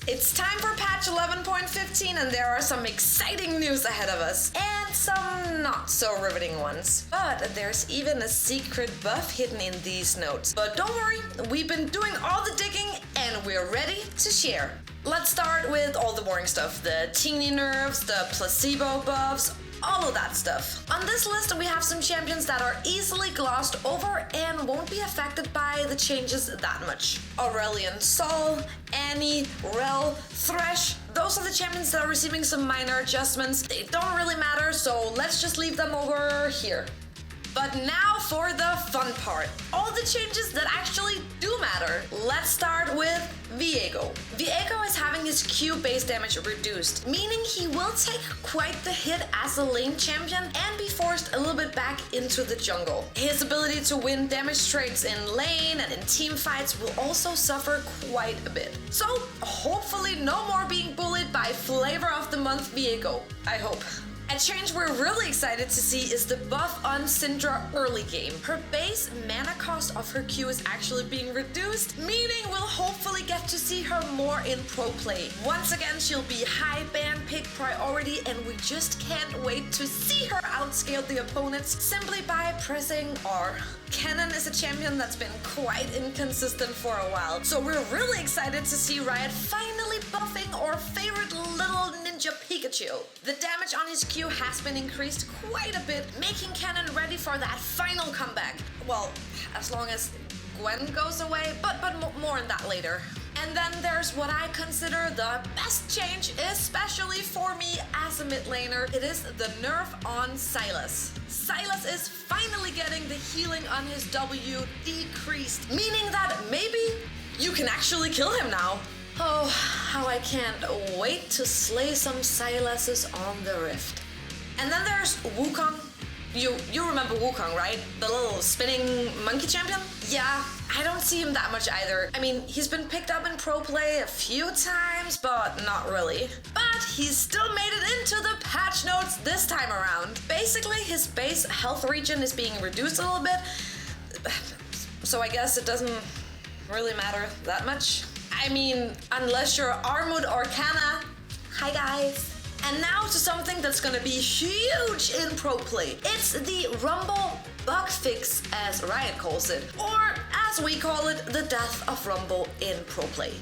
It's time for patch 11.15 and there are some exciting news ahead of us. And some not so riveting ones. But there's even a secret buff hidden in these notes. But don't worry, we've been doing all the digging and we're ready to share. Let's start with all the boring stuff. The teeny nerfs, the placebo buffs, all of that stuff. On this list we have some champions that are easily glossed over and won't be affected by the changes that much. Aurelion Sol, Annie, Rel, Thresh, those are the champions that are receiving some minor adjustments. They don't really matter, so let's just leave them over here. But now for the fun part. All the changes that actually do matter. Let's start with Viego. Viego is having his Q base damage reduced, meaning he will take quite the hit as a lane champion and be forced a little bit back into the jungle. His ability to win damage trades in lane and in team fights will also suffer quite a bit. So hopefully no more being bullied by Flavor of the Month Viego. I hope. A change we're really excited to see is the buff on Syndra early game. Her base mana cost of her Q is actually being reduced, meaning we'll hopefully get to see her more in pro play. Once again, she'll be high ban pick priority and we just can't wait to see her outscale the opponents simply by pressing R. Cannon is a champion that's been quite inconsistent for a while, so we're really excited to see Riot finally buffing our favorite little ninja Pikachu. The damage on his Q has been increased quite a bit, making Cannon ready for that final comeback. Well, as long as Gwen goes away, but more on that later. And then there's what I consider the best change, especially for me as a mid laner. It is the nerf on Silas. Silas is finally getting the healing on his W decreased, meaning that maybe you can actually kill him now. Oh, how I can't wait to slay some Silases on the Rift. And then there's Wukong. You remember Wukong, right? The little spinning monkey champion? Yeah, I don't see him that much either. I mean, he's been picked up in pro play a few times, but not really. But he's still made it into the patch notes this time around. Basically, his base health regen is being reduced a little bit, so I guess it doesn't really matter that much. I mean, unless you're Armut or Canna. Hi guys. And now to something that's gonna be huge in pro play. It's the Rumble bug fix, as Riot calls it, or as we call it, the death of Rumble in pro play.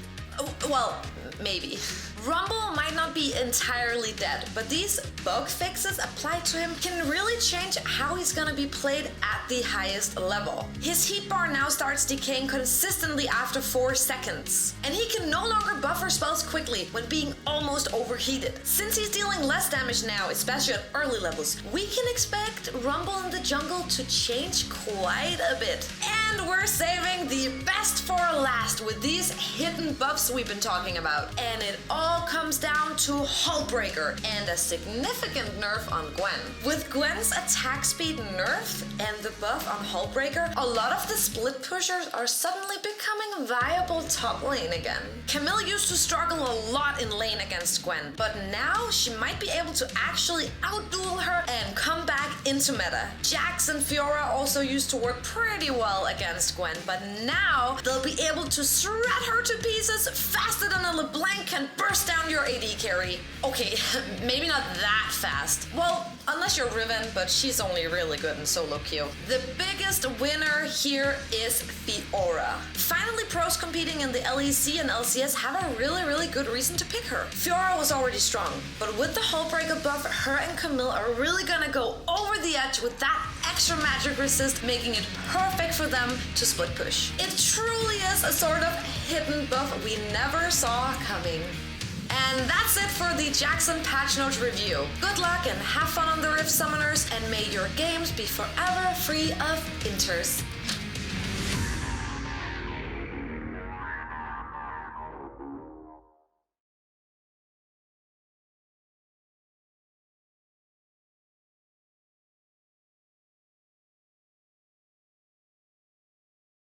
Well, maybe. Rumble might not be entirely dead, but these bug fixes applied to him can really change how he's gonna be played at the highest level. His heat bar now starts decaying consistently after 4 seconds, and he can no longer buffer spells quickly when being almost overheated. Since he's dealing less damage now, especially at early levels, we can expect Rumble in the jungle to change quite a bit. And we're saving the best for last with these hidden buffs we've been talking about, and it all comes down to Hullbreaker and a significant nerf on Gwen. With Gwen's attack speed nerfed and the buff on Hullbreaker, a lot of the split pushers are suddenly becoming viable top lane again. Camille used to struggle a lot in lane against Gwen, but now she might be able to actually outduel her and come back into meta. Jaxon Fiora also used to work pretty well against Gwen, but now they'll be able to shred her to pieces faster than a LeBlanc can burst down your AD carry. Okay, maybe not that fast. Well, unless you're Riven, but she's only really good in solo queue. The biggest winner here is Fiora. Finally, pros competing in the LEC and LCS have a really good reason to pick her. Fiora was already strong, but with the Hullbreaker buff, her and Camille are really gonna go over the edge with that extra magic resist, making it perfect for them to split push. It truly is a sort of hidden buff we never saw coming. And that's it for the Jaxon patch note review. Good luck and have fun on the Rift Summoners, and may your games be forever free of inters.